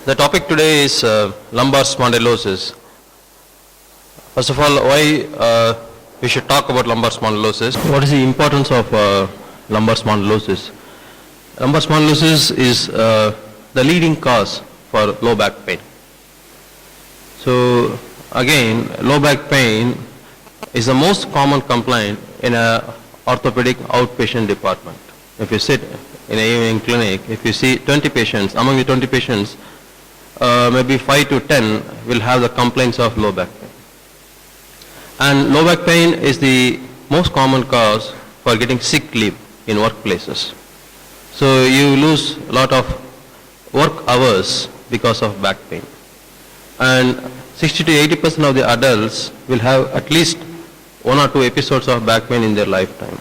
The topic today is lumbar spondylosis. First of all, why we should talk about lumbar spondylosis? What is the importance of lumbar spondylosis? Lumbar spondylosis is the leading cause for low back pain. So again, low back pain is the most common complaint in a orthopedic outpatient department. If you sit in a evening clinic, if you see 20 patients, among the 20 patients, maybe 5 to 10 will have the complaints of low back pain. And low back pain is the most common cause for getting sick leave in workplaces. So you lose a lot of work hours because of back pain. And 60 to 80% of the adults will have at least 1 or 2 episodes of back pain in their lifetime.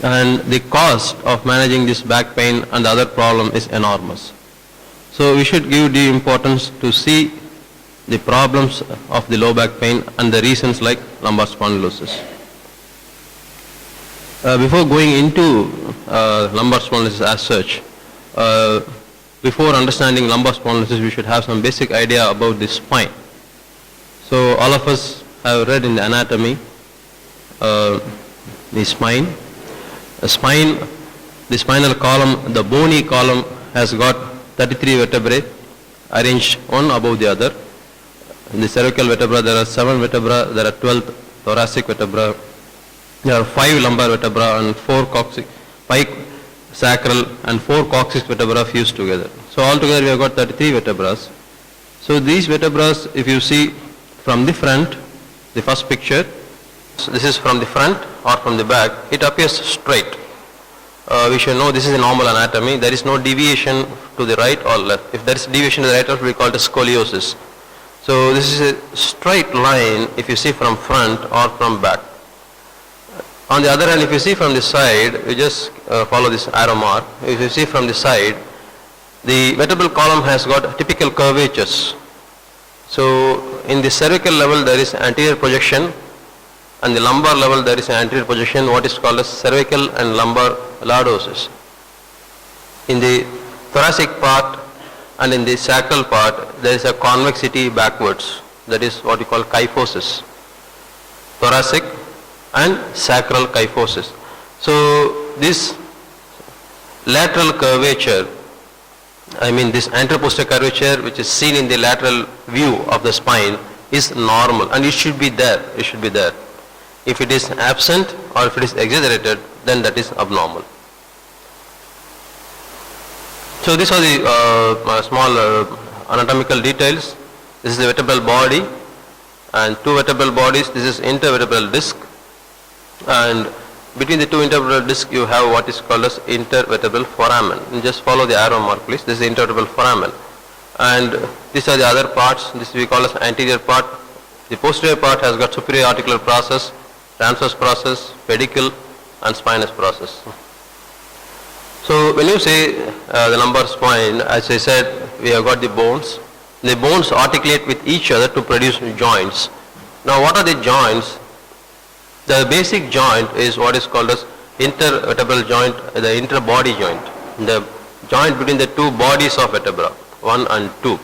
And the cost of managing this back pain and the other problem is enormous. So we should give due importance to see the problems of the low back pain and the reasons like lumbar spondylosis. Before going into lumbar spondylosis as such, before understanding lumbar spondylosis, we should have some basic idea about the spine. So all of us have read in the anatomy the spine. The spinal column, the bony column has got 33 vertebrae arranged one above the other. In the cervical vertebra there are 7 vertebrae, there are 12 thoracic vertebrae, there are 5 lumbar vertebrae and 5 sacral and 4 coccyx vertebrae fused together. So altogether we have got 33 vertebrae. So these vertebrae, if you see from the front, the first picture, so this is from the front or from the back, it appears straight. We should know this is a normal anatomy. There is no deviation to the right or left. If there is deviation to the right or left, we call it scoliosis. So this is a straight line if you see from front or from back. On the other hand, if you see from the side, you just follow this arrow mark. If you see from the side, the vertebral column has got typical curvatures. So in the cervical level there is anterior projection, and the lumbar level there is an anterior projection, what is called as cervical and lumbar lordosis. In the thoracic part and in the sacral part there is a convexity backwards, that is what we call kyphosis. Thoracic and sacral kyphosis. So this lateral curvature, I mean this anteroposterior curvature which is seen in the lateral view of the spine is normal and it should be there. It should be there. If it is absent or if it is exaggerated, then that is abnormal. So these are the small anatomical details. This is the vertebral body and 2 vertebral bodies. This is intervertebral disc, and between the 2 intervertebral discs you have what is called as intervertebral foramen. And just follow the arrow mark please. This is the intervertebral foramen, and these are the other parts. This we call as anterior part. The posterior part has got superior articular process, transverse process, pedicle and spinous process. So when you say the lumbar spine, as I said, we have got the bones. The bones articulate with each other to produce joints. Now what are the joints? The basic joint is what is called as intervertebral joint, the interbody joint. The joint between the 2 bodies of vertebra, 1 and 2.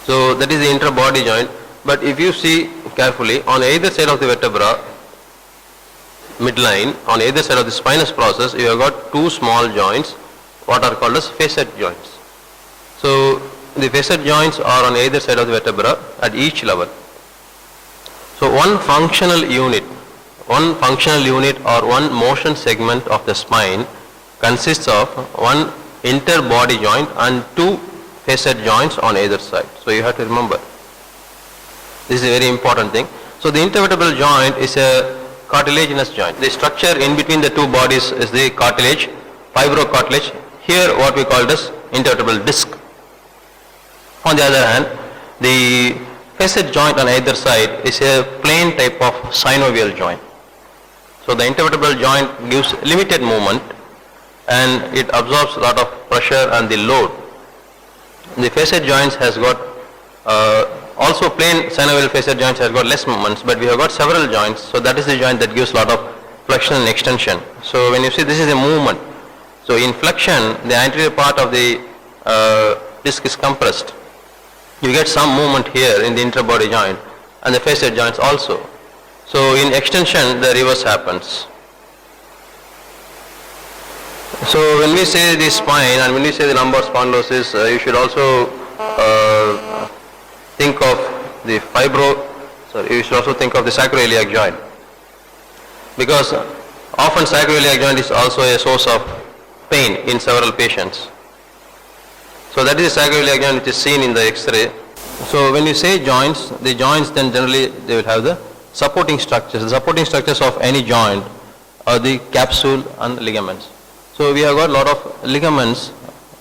So that is the interbody joint. But if you see carefully, on either side of the vertebra, midline, on either side of the spinous process, you have got 2 small joints, what are called as facet joints. So the facet joints are on either side of the vertebra at each level. So one functional unit or one motion segment of the spine consists of 1 interbody joint and 2 facet joints on either side. So you have to remember. This is a very important thing. So the intervertebral joint is a cartilaginous joint. The structure in between the 2 bodies is the cartilage, fibrocartilage. Here what we call as intervertebral disc. On the other hand, the facet joint on either side is a plain type of synovial joint. So the intervertebral joint gives limited movement and it absorbs a lot of pressure and the load. The facet joints has got also plain synovial facet joints has got less movements, but we have got several joints, so that is the joint that gives a lot of flexion and extension. So when you see this is a movement, so in flexion the anterior part of the disc is compressed. You get some movement here in the interbody joint and the facet joints also. So in extension, the reverse happens. So when we say the spine and when we say the lumbar spondylosis, you should also think of the you should also think of the sacroiliac joint, because often sacroiliac joint is also a source of pain in several patients. So that is the sacroiliac joint which is seen in the X-ray. So when you say joints, the joints then generally they will have the supporting structures. The supporting structures of any joint are the capsule and ligaments. So we have got a lot of ligaments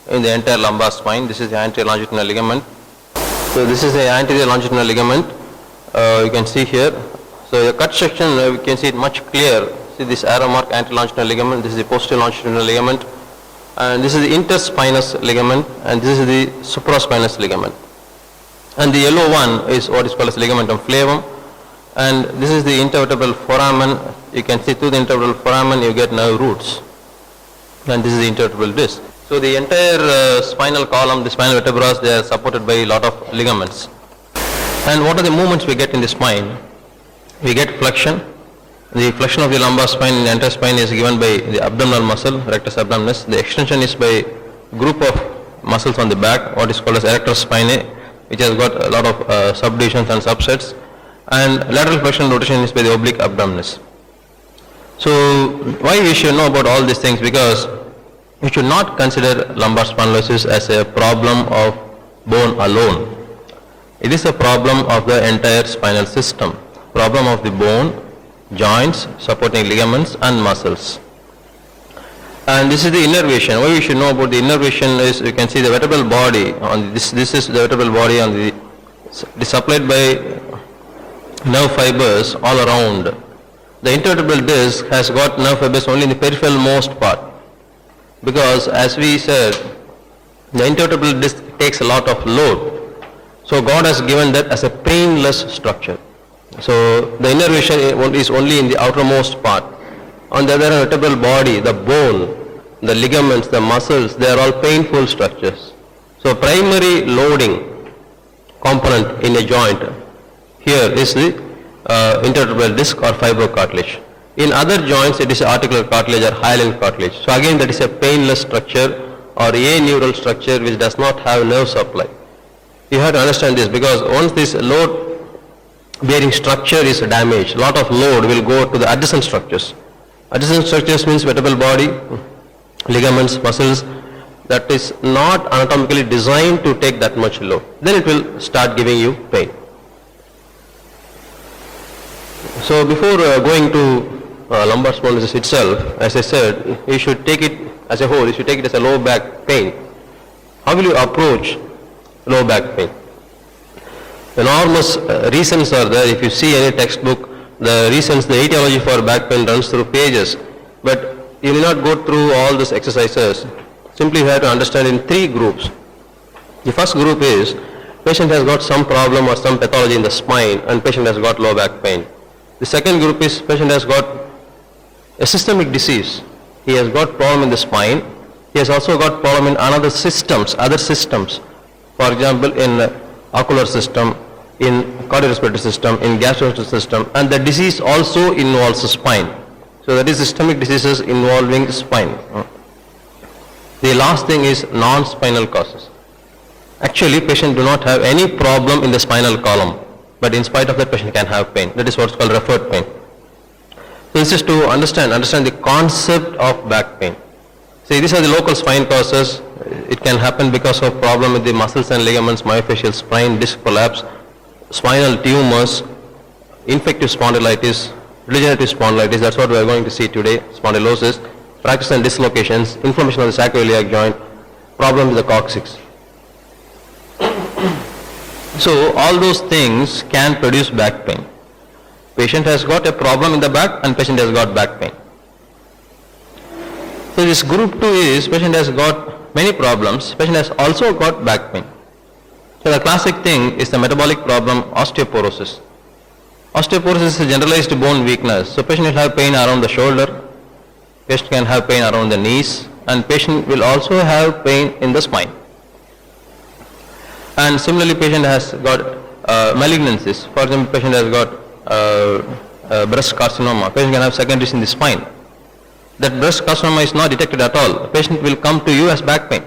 in the entire lumbar spine. This is the anterior longitudinal ligament. So this is the anterior longitudinal ligament. You can see here. So the cut section, you can see it much clear. See this arrow mark anterior longitudinal ligament. This is the posterior longitudinal ligament. And this is the interspinous ligament. And this is the supraspinous ligament. And the yellow one is what is called as ligamentum flavum. And this is the intervertebral foramen. You can see through the intervertebral foramen you get nerve roots. And this is the intervertebral disc. So the entire spinal column, the spinal vertebrae, they are supported by a lot of ligaments. And what are the movements we get in the spine? We get flexion. The flexion of the lumbar spine in the entire spine is given by the abdominal muscle, rectus abdominis. The extension is by group of muscles on the back, what is called as erector spinae, which has got a lot of subdivisions and subsets. And lateral flexion and rotation is by the oblique abdominis. So why we should know about all these things? Because we should not consider lumbar spondylosis as a problem of bone alone. It is a problem of the entire spinal system, problem of the bone, joints, supporting ligaments and muscles. And this is the innervation. Why we should know about the innervation is you can see the vertebral body on this is the vertebral body on the, it is supplied by nerve fibers all around. The intervertebral disc has got nerve fibers only in the peripheral most part, because as we said, the intervertebral disc takes a lot of load. So God has given that as a painless structure. So the innervation is only in the outermost part. On the other hand, vertebral body, the bone, the ligaments, the muscles, they are all painful structures. So primary loading component in a joint here is the intervertebral disc or fibrocartilage. In other joints it is articular cartilage or hyaline cartilage. So again that is a painless structure or a neural structure which does not have nerve supply. You have to understand this, because once this load bearing structure is damaged, lot of load will go to the adjacent structures. Adjacent structures means vertebral body, ligaments, muscles that is not anatomically designed to take that much load. Then it will start giving you pain. So before going to lumbar spondylosis itself, as I said, you should take it as a whole, you should take it as a low back pain. How will you approach low back pain? Enormous reasons are there. If you see any textbook, the reasons, the etiology for back pain runs through pages, but you will not go through all these exercises. Simply you have to understand in three groups. The first group is patient has got some problem or some pathology in the spine and patient has got low back pain. The second group is patient has got a systemic disease. He has got problem in the spine. He has also got problem in other systems. For example, in ocular system, in cardiorespiratory system, in gastrointestinal system, and the disease also involves the spine. So that is systemic diseases involving the spine. The last thing is non-spinal causes. Actually, patient do not have any problem in the spinal column, but in spite of that patient can have pain. That is what's called referred pain. So this is to understand the concept of back pain. See, these are the local spine causes. It can happen because of problem with the muscles and ligaments, myofascial spine, disc collapse, spinal tumors, infective spondylitis, degenerative spondylitis. That's what we are going to see today. Spondylosis, fractures and dislocations, inflammation of the sacroiliac joint, problem with the coccyx. So all those things can produce back pain. Patient has got a problem in the back and patient has got back pain. So this group 2 is patient has got many problems, patient has also got back pain. So the classic thing is the metabolic problem, osteoporosis. Osteoporosis is a generalized bone weakness. So patient will have pain around the shoulder, patient can have pain around the knees, and patient will also have pain in the spine. And similarly, patient has got malignancies. For example, patient has got breast carcinoma. Patient can have secondaries in the spine. That breast carcinoma is not detected at all. Patient will come to you as back pain.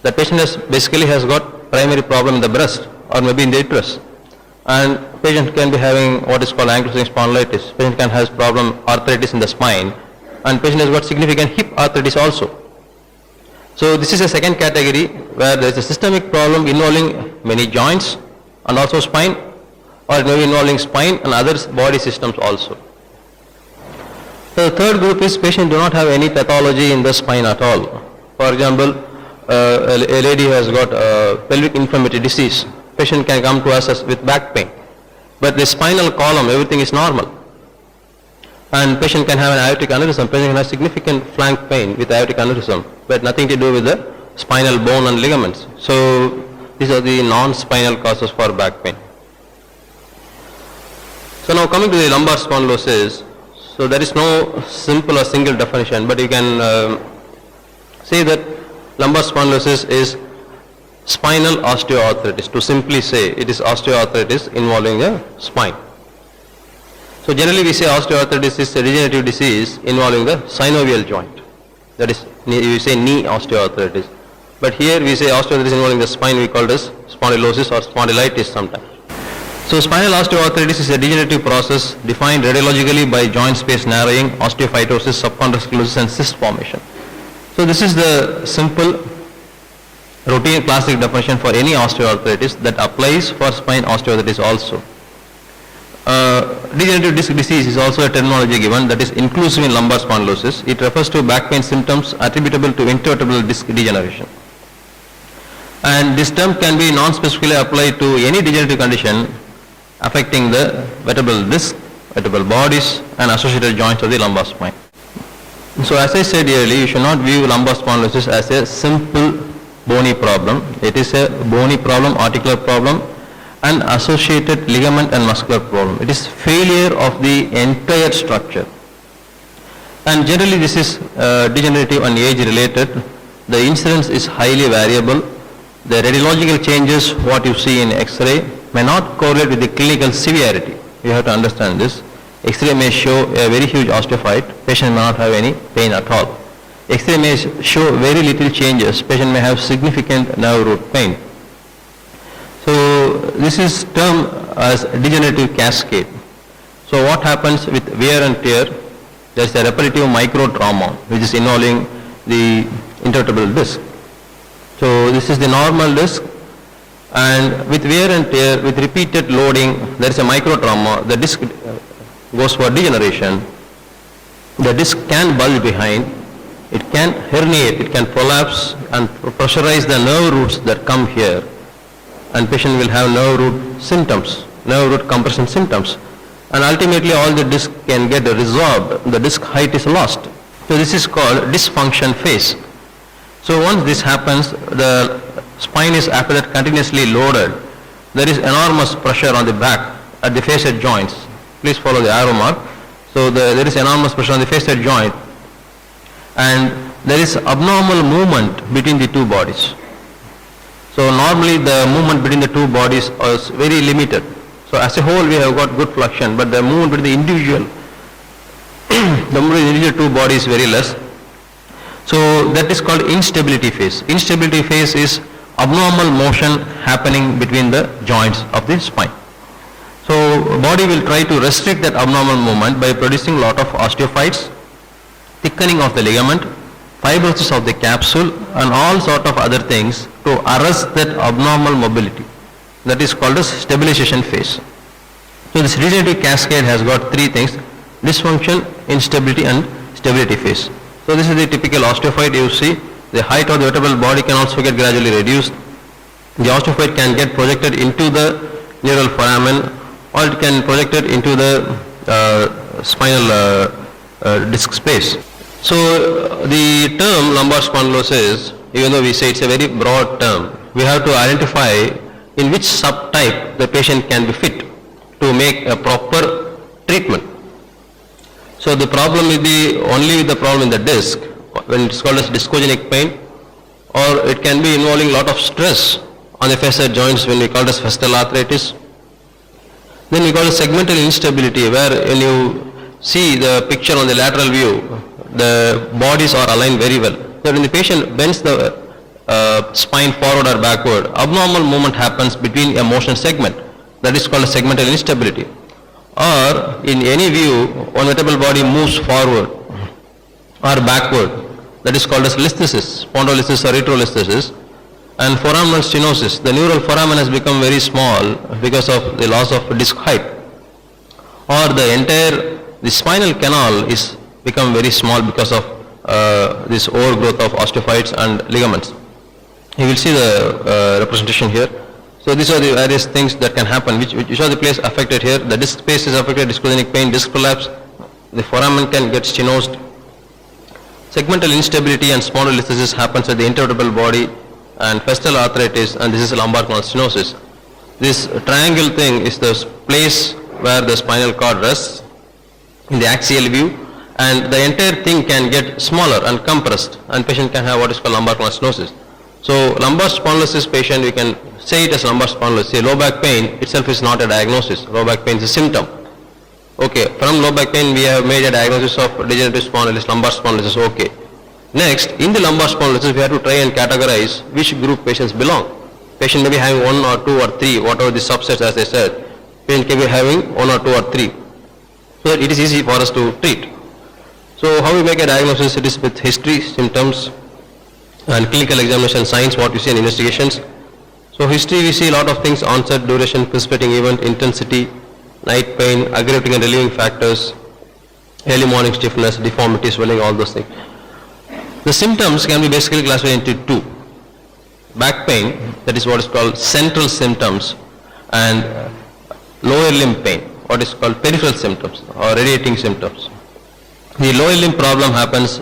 The patient basically has got primary problem in the breast or maybe in the uterus. And patient can be having what is called ankylosing spondylitis. Patient can have problem arthritis in the spine, and patient has got significant hip arthritis also. So this is a second category where there is a systemic problem involving many joints and also spine, or maybe involving spine and other body systems also. So the third group is patient do not have any pathology in the spine at all. For example, a lady has got pelvic inflammatory disease. Patient can come to us with back pain, but the spinal column, everything is normal. And patient can have an aortic aneurysm. Patient can have significant flank pain with aortic aneurysm, but nothing to do with the spinal bone and ligaments. So these are the non-spinal causes for back pain. So now coming to the lumbar spondylosis, so there is no simple or single definition, but you can say that lumbar spondylosis is spinal osteoarthritis. To simply say, it is osteoarthritis involving the spine. So generally we say osteoarthritis is a degenerative disease involving the synovial joint. That is, we say knee osteoarthritis. But here we say osteoarthritis involving the spine, we call this spondylosis or spondylitis sometimes. So spinal osteoarthritis is a degenerative process defined radiologically by joint space narrowing, osteophytosis, subchondral sclerosis and cyst formation. So this is the simple routine classic definition for any osteoarthritis that applies for spine osteoarthritis also. Degenerative disc disease is also a terminology given that is inclusive in lumbar spondylosis. It refers to back pain symptoms attributable to intervertebral disc degeneration. And this term can be non-specifically applied to any degenerative condition affecting the vertebral disc, vertebral bodies and associated joints of the lumbar spine. So as I said earlier, you should not view lumbar spondylosis as a simple bony problem. It is a bony problem, articular problem and associated ligament and muscular problem. It is failure of the entire structure. And generally this is degenerative and age related. The incidence is highly variable. The radiological changes, what you see in X-ray, may not correlate with the clinical severity. You have to understand this. X-ray may show a very huge osteophyte. Patient may not have any pain at all. X-ray may show very little changes. Patient may have significant nerve root pain. So this is termed as degenerative cascade. So what happens with wear and tear? There is a repetitive micro trauma which is involving the intervertebral disc. So this is the normal disc, and with wear and tear, with repeated loading, there is a micro trauma. The disc goes for degeneration. The disc can bulge behind. It can herniate. It can prolapse and pressurize the nerve roots that come here. And patient will have nerve root symptoms, nerve root compression symptoms. And ultimately all the disc can get resorbed. The disc height is lost. So this is called dysfunction phase. So once this happens, the spine is after that continuously loaded. There is enormous pressure on the back at the facet joints. Please follow the arrow mark. So there is enormous pressure on the facet joint, and there is abnormal movement between the two bodies. So normally the movement between the two bodies is very limited. So as a whole we have got good flexion, but the movement between the individual, the movement between the individual two bodies is very less. So that is called instability phase. Instability phase is abnormal motion happening between the joints of the spine. So body will try to restrict that abnormal movement by producing lot of osteophytes, thickening of the ligament, fibrosis of the capsule and all sort of other things to arrest that abnormal mobility. That is called as stabilization phase. So this degenerative cascade has got three things: dysfunction, instability and stability phase. So this is the typical osteophyte you see. The height of the vertebral body can also get gradually reduced. The osteophyte can get projected into the neural foramen, or it can project it into the spinal disc space. So the term lumbar spondylosis, even though we say it's a very broad term, we have to identify in which subtype the patient can be fit to make a proper treatment. So the problem will be only the problem in the disc, when it's called as discogenic pain, or it can be involving lot of stress on the facet joints when we call it as facial arthritis. Then we call it segmental instability, where when you see the picture on the lateral view, the bodies are aligned very well. So when the patient bends the spine forward or backward, abnormal movement happens between a motion segment. That is called a segmental instability. Or in any view, one vertebral body moves forward or backward. That is called as listhesis, spondylosis or retrolisthesis. And foraminal stenosis, the neural foramen has become very small because of the loss of disc height. Or the spinal canal is become very small because of this overgrowth of osteophytes and ligaments. You will see the representation here. So these are the various things that can happen, which are the place affected here. The disc space is affected, discogenic pain, disc prolapse, the foramen can get stenosed. Segmental instability and spondylolisthesis happens at the intervertebral body, and facial arthritis, and this is lumbar canal stenosis. This triangle thing is the place where the spinal cord rests in the axial view, and the entire thing can get smaller and compressed, and patient can have what is called lumbar canal stenosis. So lumbar spondylosis patient, we can say it as lumbar spondylosis. Say low back pain itself is not a diagnosis. Low back pain is a symptom. Okay, from low back pain we have made a diagnosis of degenerative spondylosis, lumbar spondylosis. Okay. Next, in the lumbar spondylosis, we have to try and categorize which group patients belong. Patient may be having 1 or 2 or 3, whatever the subsets as I said. Patient can be having 1 or 2 or 3. So it is easy for us to treat. So how we make a diagnosis? It is with history, symptoms, and clinical examination, signs, what you see in investigations. So history, we see a lot of things: onset, duration, precipitating event, intensity, night pain, aggravating and relieving factors, early morning stiffness, deformity, swelling, all those things. The symptoms can be basically classified into 2. Back pain, that is what is called central symptoms, and lower limb pain, what is called peripheral symptoms or radiating symptoms. The lower limb problem happens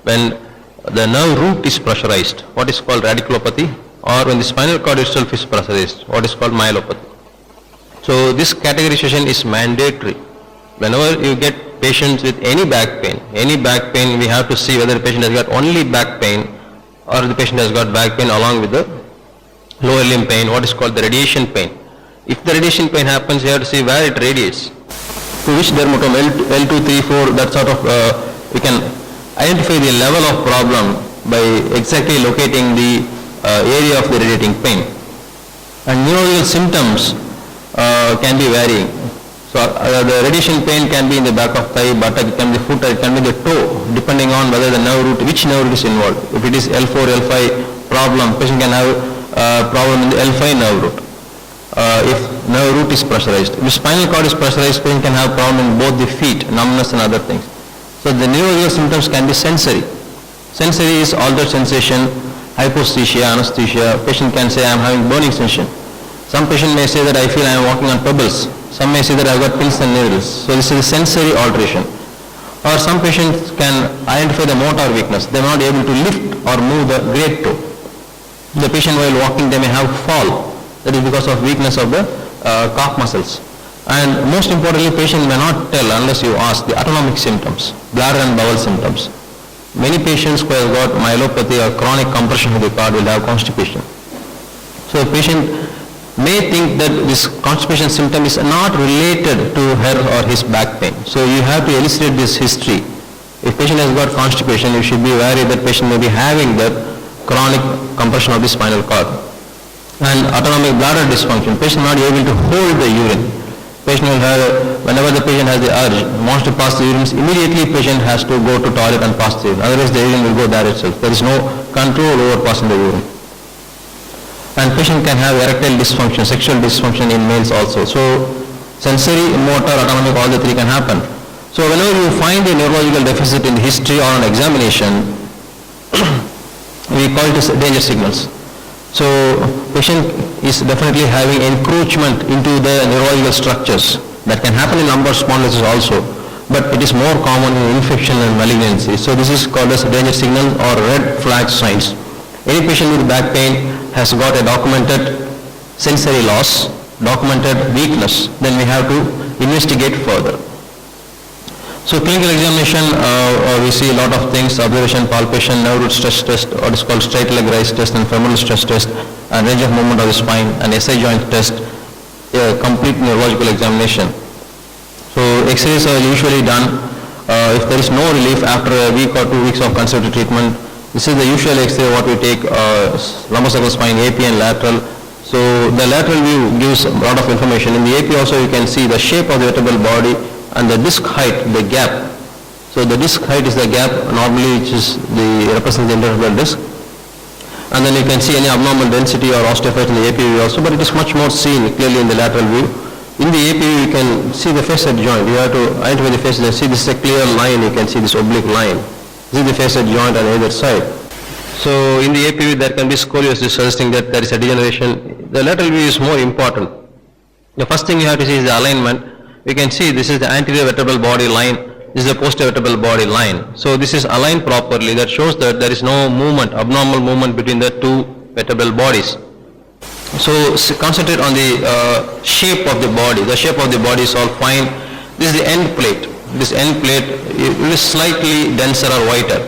when the nerve root is pressurized, what is called radiculopathy, or when the spinal cord itself is pressurized, what is called myelopathy. So this categorization is mandatory. Whenever you get patients with any back pain, we have to see whether the patient has got only back pain or the patient has got back pain along with the lower limb pain, what is called the radiation pain. If the radiation pain happens, you have to see where it radiates, to which dermatome, L2, 3, 4, that sort of, we can identify the level of problem by exactly locating the area of the radiating pain. And neurological symptoms can be varying. So the radiation pain can be in the back of thigh, buttock, it can be the foot, it can be the toe, depending on whether the nerve root, which nerve root is involved. If it is L4, L5 problem, patient can have problem in the L5 nerve root. If nerve root is pressurized. If spinal cord is pressurized, patient can have problem in both the feet, numbness and other things. So the neurological symptoms can be sensory. Sensory is altered sensation, hyposthesia, anesthesia. Patient can say I am having burning sensation. Some patient may say that I feel I am walking on pebbles. Some may say that I have got pins and needles. So this is a sensory alteration. Or some patients can identify the motor weakness. They are not able to lift or move the great toe. The patient while walking, they may have fall. That is because of weakness of the calf muscles. And most importantly, patient may not tell unless you ask the autonomic symptoms, bladder and bowel symptoms. Many patients who have got myelopathy or chronic compression of the cord will have constipation. So the patient may think that this constipation symptom is not related to her or his back pain. So you have to elucidate this history. If patient has got constipation, you should be wary that patient may be having the chronic compression of the spinal cord. And autonomic bladder dysfunction, patient not able to hold the urine. Patient will have, whenever the patient has the urge, wants to pass the urine, immediately patient has to go to toilet and pass the urine. Otherwise the urine will go there itself. There is no control over passing the urine. And patient can have erectile dysfunction, sexual dysfunction in males also. So sensory, motor, autonomic, all the 3 can happen. So whenever you find a neurological deficit in history or an examination, we call it as danger signals. So patient is definitely having encroachment into the neurological structures. That can happen in lumbar spondylosis also, but it is more common in infection and malignancy. So this is called as danger signal or red flag signs. Any patient with back pain has got a documented sensory loss, documented weakness, then we have to investigate further. So clinical examination, we see a lot of things: observation, palpation, nerve root stress test, what is called straight leg rise test and femoral stress test, and range of movement of the spine, and SI joint test, a complete neurological examination. So X-rays are usually done if there is no relief after a week or 2 weeks of conservative treatment. This is the usual X-ray what we take, lumbar spine, AP and lateral. So the lateral view gives a lot of information. In the AP also you can see the shape of the vertebral body and the disc height, the gap. So the disc height is the gap normally which is represents the intervertebral disc. And then you can see any abnormal density or osteophyte in the AP view also, but it is much more seen clearly in the lateral view. In the AP view you can see the facet joint. You have to identify the facet and see this is a clear line, you can see this oblique line. This is the facet joint on either side. So in the AP view there can be scoliosis suggesting that there is a degeneration. The lateral view is more important. The first thing you have to see is the alignment. You can see this is the anterior vertebral body line, this is the posterior vertebral body line. So this is aligned properly. That shows that there is no movement, abnormal movement between the two vertebral bodies. So concentrate on the shape of the body. The shape of the body is all fine. This is the end plate. This end plate is slightly denser or whiter.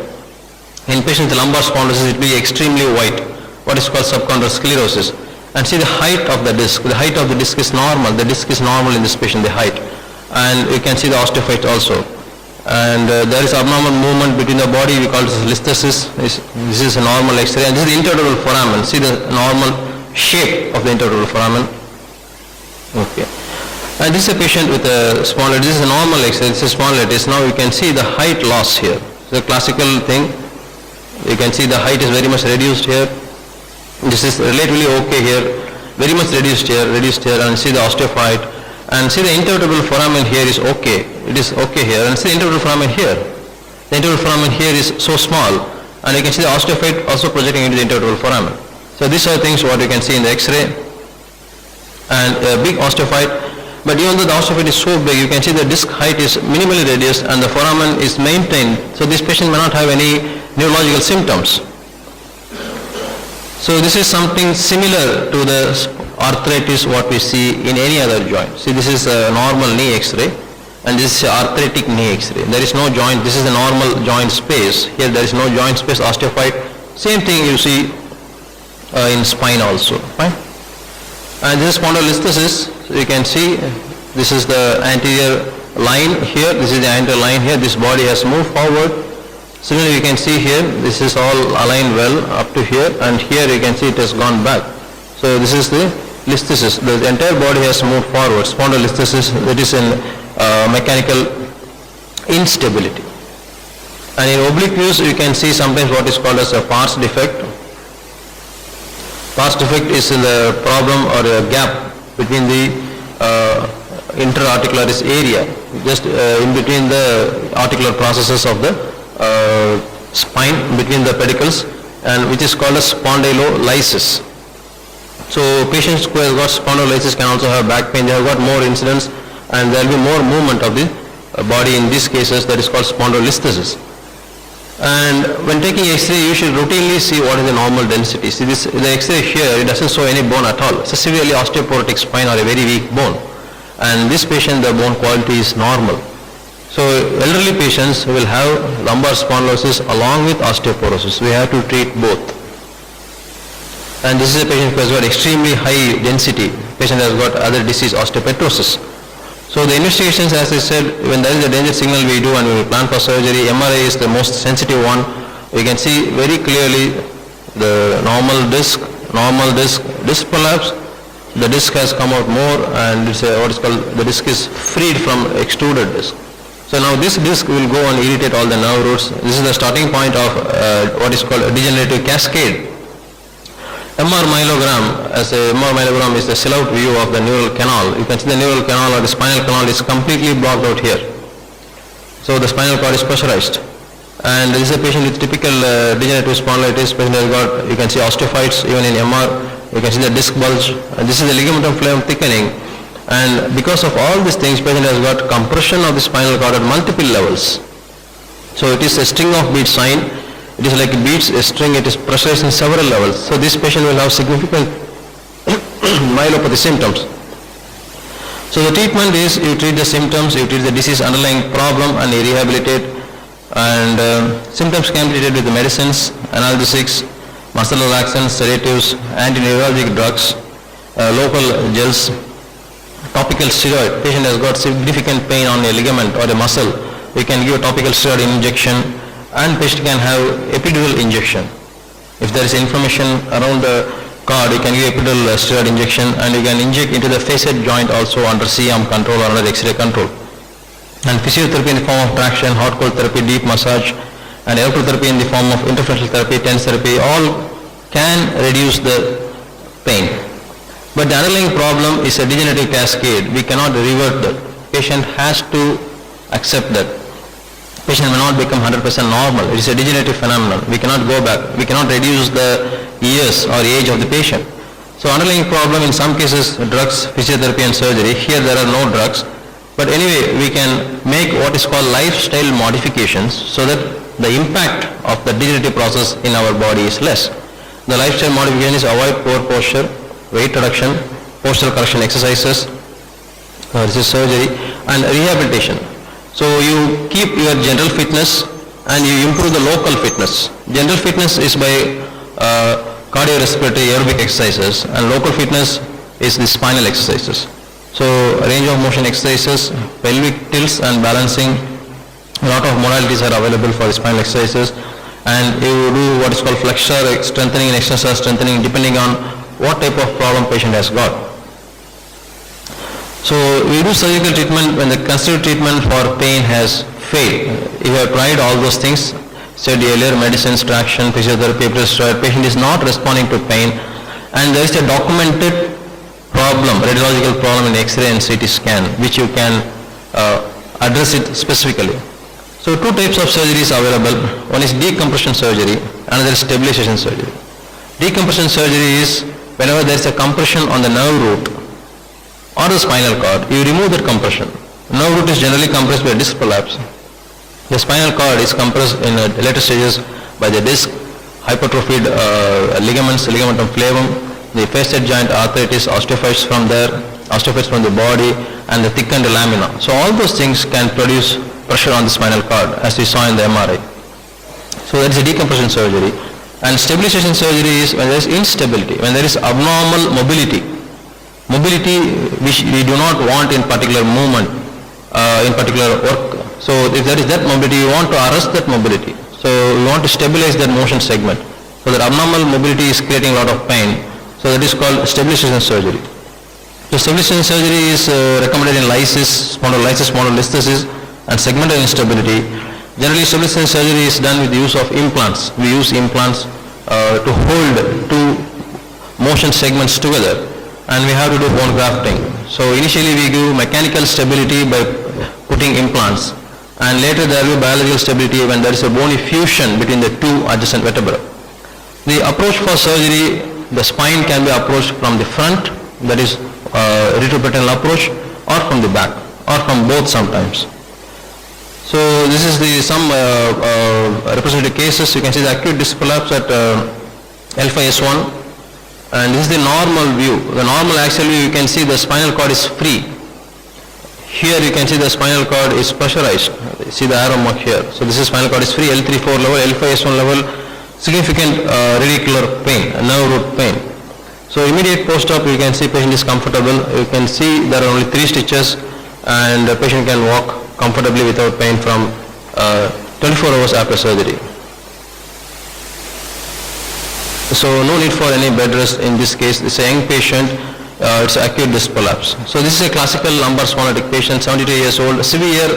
In patients with lumbar spondylosis it will be extremely white, what is called subchondral sclerosis. And see the height of the disc. The height of the disc is normal. The disc is normal in this patient, the height. And you can see the osteophyte also. And there is abnormal movement between the body, we call this listhesis. This is a normal X-ray. And this is the intervertebral foramen. See the normal shape of the intervertebral foramen. Okay. And this is a patient with a spondylitis. This is a normal X-ray. This is spondylitis. Now you can see the height loss here. The classical thing. You can see the height is very much reduced here. This is relatively okay here. Very much reduced here, and see the osteophyte. And see the intervertebral foramen here is okay. It is okay here. And see the intervertebral foramen here. The intervertebral foramen here is so small. And you can see the osteophyte also projecting into the intervertebral foramen. So these are things what you can see in the X-ray. And a big osteophyte. But even though the osteophyte is so big, you can see the disc height is minimally reduced and the foramen is maintained. So this patient may not have any neurological symptoms. So this is something similar to the arthritis what we see in any other joint. See, this is a normal knee X-ray and this is arthritic knee X-ray. There is no joint. This is a normal joint space. Here there is no joint space, osteophyte. Same thing you see in spine also. Fine. And this is spondylolisthesis. So you can see this is the anterior line here. This is the anterior line here. This body has moved forward. Similarly, you can see here, this is all aligned well up to here, and here you can see it has gone back. So this is the listhesis. The entire body has moved forward. Spondylolisthesis, that is in mechanical instability. And in oblique views, you can see sometimes what is called as a pars defect. Pars defect is in the problem or a gap between the interarticularis area, just in between the articular processes of the spine, between the pedicles, and which is called as spondylolysis. So patients who have got spondylolysis can also have back pain. They have got more incidents and there will be more movement of the body in these cases. That is called spondylolisthesis. And when taking X-ray, you should routinely see what is the normal density. See this, the X-ray here, it doesn't show any bone at all. It's a severely osteoporotic spine or a very weak bone. And this patient, the bone quality is normal. So elderly patients will have lumbar spondylosis along with osteoporosis. We have to treat both. And this is a patient who has got extremely high density. Patient has got other disease, osteopetrosis. So the investigations, as I said, when there is a danger signal we do and we plan for surgery. MRI is the most sensitive one. We can see very clearly the normal disc prolapse. The disc has come out more and it's what is called, the disc is freed from extruded disc. So now this disc will go and irritate all the nerve roots. This is the starting point of what is called a degenerative cascade. MR myelogram, as a MR myelogram is the silhouette view of the neural canal. You can see the neural canal or the spinal canal is completely blocked out here. So the spinal cord is pressurized. And this is a patient with typical degenerative spondylitis. Patient has got, you can see osteophytes even in MR. You can see the disc bulge. And this is the ligamentum flavum thickening. And because of all these things, patient has got compression of the spinal cord at multiple levels. So it is a string of bead sign. It is like beads, a string, it is pressurized in several levels. So this patient will have significant myelopathy symptoms. So the treatment is, you treat the symptoms, you treat the disease underlying problem and you rehabilitate. And symptoms can be treated with the medicines, analgesics, muscle relaxants, sedatives, anti-neuralgic drugs, local gels, topical steroid. Patient has got significant pain on a ligament or a muscle. We can give a topical steroid injection, and patient can have epidural injection. If there is inflammation around the cord, you can give epidural steroid injection, and you can inject into the facet joint also under CM control or under X-ray control. And physiotherapy in the form of traction, hot cold therapy, deep massage, and electrotherapy in the form of interferential therapy, TENS therapy, all can reduce the pain. But the underlying problem is a degenerative cascade. We cannot revert that. Patient has to accept that. Patient may not become 100% normal. It is a degenerative phenomenon. We cannot go back. We cannot reduce the years or age of the patient. So underlying problem in some cases drugs, physiotherapy and surgery. Here there are no drugs. But anyway, we can make what is called lifestyle modifications so that the impact of the degenerative process in our body is less. The lifestyle modification is avoid poor posture, weight reduction, postural correction exercises, this is surgery, and rehabilitation. So you keep your general fitness and you improve the local fitness. General fitness is by cardiorespiratory aerobic exercises, and local fitness is the spinal exercises. So range of motion exercises, pelvic tilts and balancing, a lot of modalities are available for the spinal exercises, and you do what is called flexor strengthening and extensor strengthening depending on what type of problem patient has got. So we do surgical treatment when the considered treatment for pain has failed. If you have tried all those things, said earlier, medicines, traction, physiotherapy, patient is not responding to pain, and there is a documented problem, radiological problem in X-ray and CT scan, which you can address it specifically. So two types of surgeries are available. One is decompression surgery, another is stabilization surgery. Decompression surgery is whenever there is a compression on the nerve root or the spinal cord, you remove that compression. Nerve root is generally compressed by disc prolapse. The spinal cord is compressed in later stages by the disc, hypertrophied ligaments, ligamentum flavum, the facet joint arthritis, osteophytes from there, osteophytes from the body, and the thickened lamina. So all those things can produce pressure on the spinal cord, as we saw in the MRI. So that is a decompression surgery. And stabilization surgery is when there is instability, when there is abnormal mobility. Mobility which we do not want in particular movement, in particular work. So if there is that mobility, you want to arrest that mobility. So you want to stabilize that motion segment. So that abnormal mobility is creating a lot of pain. So that is called stabilization surgery. So stabilization surgery is recommended in lysis, spondylolisthesis, and segmental instability. Generally, stabilization surgery is done with the use of implants. We use implants to hold two motion segments together, and we have to do bone grafting. So initially we give mechanical stability by putting implants, and later there will be biological stability when there is a bony fusion between the two adjacent vertebrae. The approach for surgery, the spine can be approached from the front, that is retroperitoneal approach, or from the back, or from both sometimes. So this is the some representative cases. You can see the acute disc prolapse at L5S1, and this is the normal view. The normal axial view, you can see the spinal cord is free. Here you can see the spinal cord is pressurized. See the arrow mark here. So this is spinal cord is free, L3-4 level, L5S1 level, significant radicular pain, nerve root pain. So immediate post-op, you can see patient is comfortable. You can see there are only 3 stitches, and the patient can walk comfortably without pain from 24 hours after surgery. So no need for any bed rest in this case. It's a young patient, it's acute disc prolapse. So this is a classical lumbar spondylotic patient, 72 years old, severe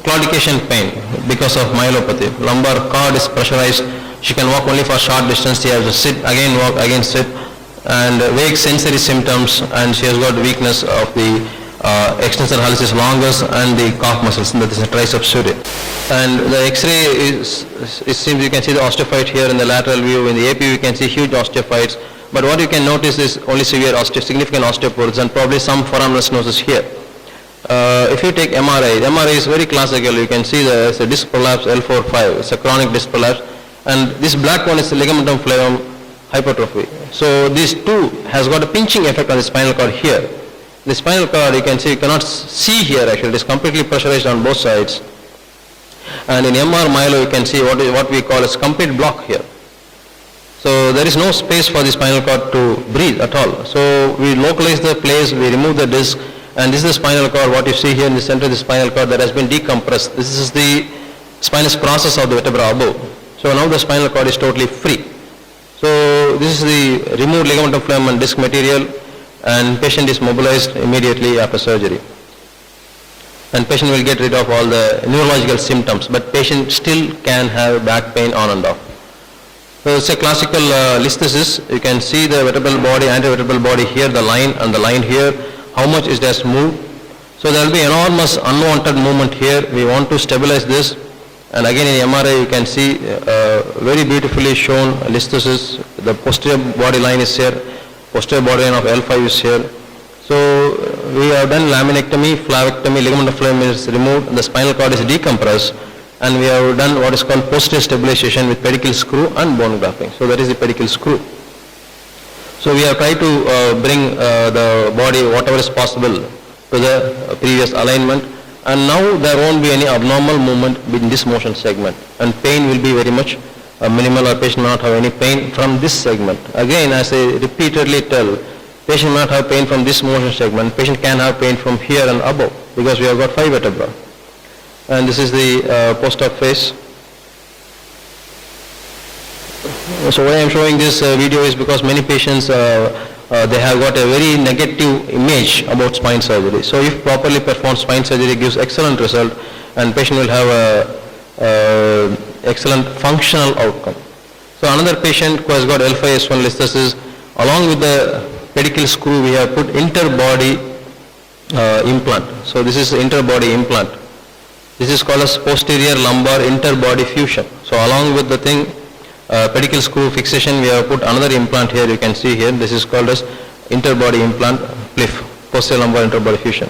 claudication pain because of myelopathy. Lumbar cord is pressurized. She can walk only for short distance. She has to sit, again walk, again sit, and vague sensory symptoms, and she has got weakness of the extensor hallucis longus and the calf muscles, that is a tricep surya. And the X-ray is, it seems you can see the osteophyte here in the lateral view. In the AP you can see huge osteophytes, but what you can notice is only severe significant osteoporosis and probably some foraminal stenosis here. If you take MRI, the MRI is very classical. You can see the disc prolapse L4-5, it's a chronic disc prolapse, and this black one is the ligamentum flavum hypertrophy. So these two has got a pinching effect on the spinal cord here. The spinal cord, you can see, you cannot see here actually, it is completely pressurized on both sides. And in MR myelo, you can see what we call as complete block here. So there is no space for the spinal cord to breathe at all. So we localize the place, we remove the disc, and this is the spinal cord. What you see here in the center of the spinal cord that has been decompressed. This is the spinous process of the vertebra above. So now the spinal cord is totally free. So this is the removed ligamentum phloem and disc material, and patient is mobilized immediately after surgery. And patient will get rid of all the neurological symptoms, but patient still can have back pain on and off. So it's a classical listhesis. You can see the vertebral body, antevertebral body here, the line and the line here, how much it has moved. So there will be enormous unwanted movement here. We want to stabilize this. And again in MRI you can see very beautifully shown listhesis. The posterior body line is here, posterior body line of L5 is here. So we have done laminectomy, flavectomy, ligament phloem is removed, the spinal cord is decompressed, and we have done what is called posterior stabilization with pedicle screw and bone grafting. So that is the pedicle screw. So we have tried to bring the body whatever is possible to the previous alignment, and now there won't be any abnormal movement in this motion segment, and pain will be very much minimal, or patient may not have any pain from this segment. Again, as I repeatedly tell, patient may not have pain from this motion segment, patient can have pain from here and above, because we have got 5 vertebrae. And this is the post-op phase. So why I am showing this video is because many patients, they have got a very negative image about spine surgery. So if properly performed, spine surgery gives excellent result, and patient will have a excellent functional outcome. So another patient who has got L5S1 listhesis, along with the pedicle screw, we have put interbody implant. So this is interbody implant. This is called as posterior lumbar interbody fusion. So along with the thing, pedicle screw fixation, we have put another implant here. You can see here. This is called as interbody implant, PLIF, posterior lumbar interbody fusion.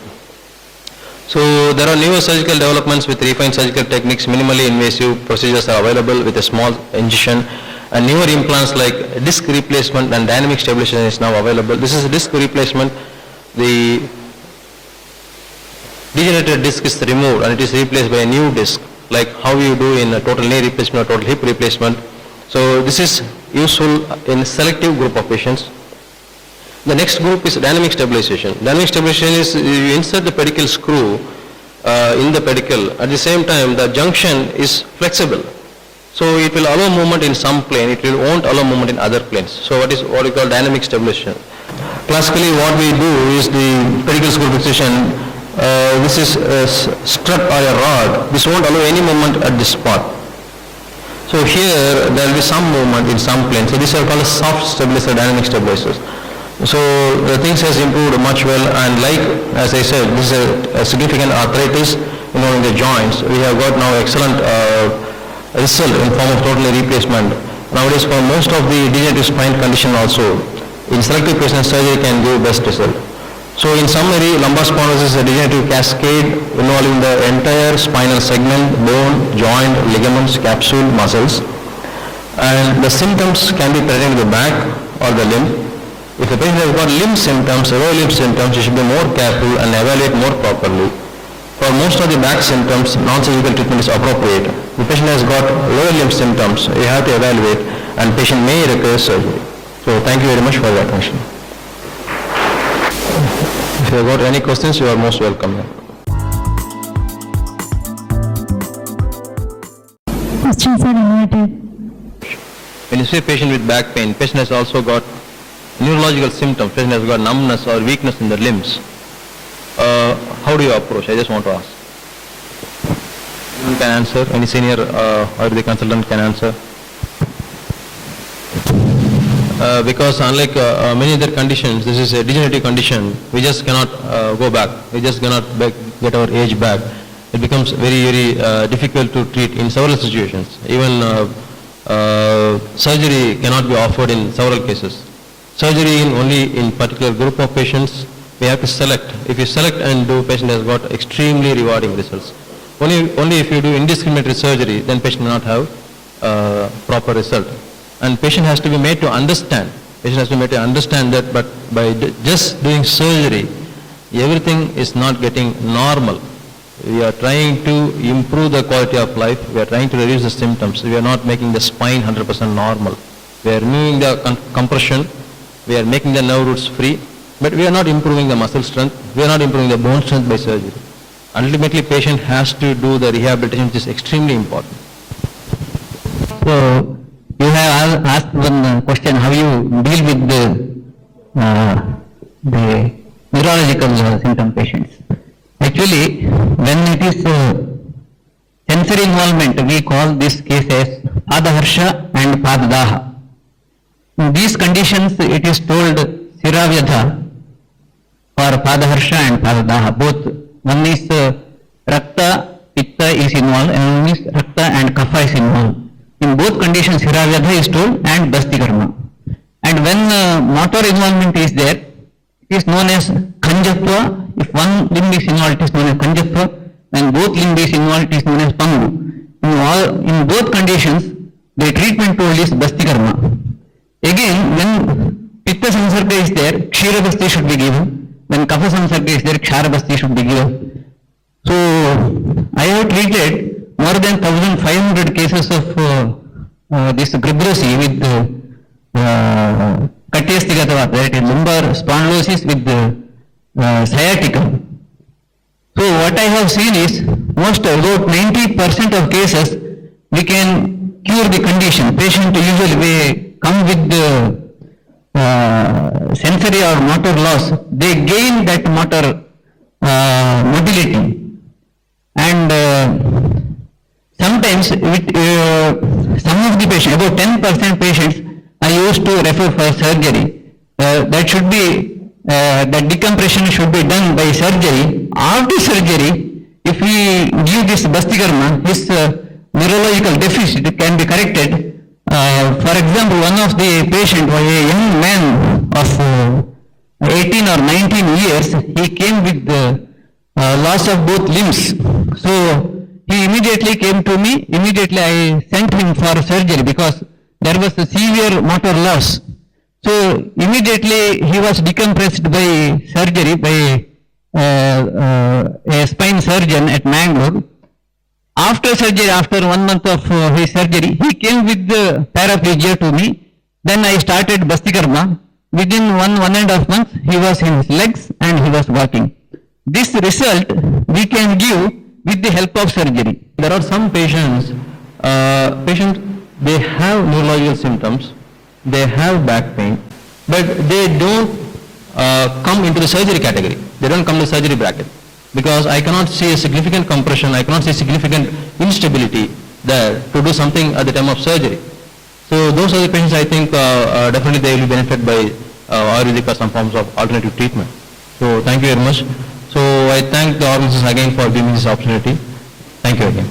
So there are newer surgical developments with refined surgical techniques. Minimally invasive procedures are available with a small incision, and newer implants like disc replacement and dynamic stabilization is now available. This is disc replacement. The degenerated disc is removed and it is replaced by a new disc, like how you do in a total knee replacement or total hip replacement. So this is useful in selective group of patients. The next group is dynamic stabilization. Dynamic stabilization is you insert the pedicle screw in the pedicle. At the same time, the junction is flexible. So it will allow movement in some plane, it won't allow movement in other planes. So what we call dynamic stabilization. Classically what we do is the pedicle screw fixation. This is a strut or a rod. This won't allow any movement at this spot. So here there will be some movement in some plane. So this is called a soft stabilizer, dynamic stabilizers. So the things has improved much well, and like as I said, this is a significant arthritis involving the joints. We have got now excellent result in form of total replacement. Nowadays for most of the degenerative spine condition also, in selective patient surgery can give best result. So in summary, lumbar spondylosis is a degenerative cascade involving the entire spinal segment, bone, joint, ligaments, capsule, muscles. And the symptoms can be present in the back or the limb. If the patient has got limb symptoms, lower limb symptoms, you should be more careful and evaluate more properly. For most of the back symptoms, non-surgical treatment is appropriate. The patient has got lower limb symptoms, you have to evaluate, and patient may require surgery. So thank you very much for your attention. If you have got any questions, you are most welcome. Questions are invited. When you say patient with back pain, patient has also got neurological symptoms, patient has got numbness or weakness in the limbs. How do you approach? I just want to ask. Anyone can answer, any senior or the consultant can answer. Because unlike many other conditions, this is a degenerative condition, we just cannot go back, we just cannot get our age back. It becomes very, very difficult to treat in several situations. Even surgery cannot be offered in several cases. Surgery only in particular group of patients, we have to select. If you select and do, patient has got extremely rewarding results. Only if you do indiscriminate surgery, then patient may not have proper result. And patient has to be made to understand. Patient has to be made to understand that, but by just doing surgery, everything is not getting normal. We are trying to improve the quality of life. We are trying to reduce the symptoms. We are not making the spine 100% normal. We are removing the compression, we are making the nerve roots free, but we are not improving the muscle strength, we are not improving the bone strength by surgery. Ultimately, patient has to do the rehabilitation, which is extremely important. So, you have asked one question, how you deal with the neurological symptom patients. Actually, when it is sensory involvement, we call this case as Padaharsha and Padadaha. In these conditions, it is told Siravyadha or Padaharsha and Padadaha. Both, one is Rakta, Pitta is involved, and one is Rakta and Kapha is involved. In both conditions, Siravyadha is told and Dastikarma. And when motor involvement is there, it is known as Kanjatva. If one limb is involved, it is known as Kanjatva. When both limbs is involved, it is known as Pangu. In both conditions, the treatment tool is Dastikarma. Again, when Pitta Samsarga is there, Kshirabasti should be given. When Kapha Samsarga is there, Ksharabasti should be given. So, I have treated more than 1,500 cases of this Gribrosi with Katyastigata, that is lumbar spondylosis with sciatica. So what I have seen is about 90% of cases we can cure the condition. Patient usually may come with sensory or motor loss. They gain that motor mobility, and sometimes with some of the patients, about 10% patients, I used to refer for surgery. That should be that decompression should be done by surgery. After surgery, if we give this Bastikarma, his neurological deficit can be corrected. For example, one of the patient was a young man of 18 or 19 years. He came with loss of both limbs. So he immediately came to me. Immediately I sent him for surgery because there was a severe motor loss. So immediately he was decompressed by surgery by a spine surgeon at Mangalore. After surgery, after 1 month of his surgery, he came with the paraplegia to me. Then I started Bastikarma. Within 1.5 months, he was in his legs and he was walking. This result we can give with the help of surgery. There are some patients, they have neurological symptoms, they have back pain, but they don't come into the surgery category. They don't come to the surgery bracket because I cannot see a significant compression, I cannot see significant instability there to do something at the time of surgery. So those are the patients I think definitely they will benefit by Ayurvedic or some forms of alternative treatment. So thank you very much. So I thank the organizers again for giving me this opportunity. Thank you again.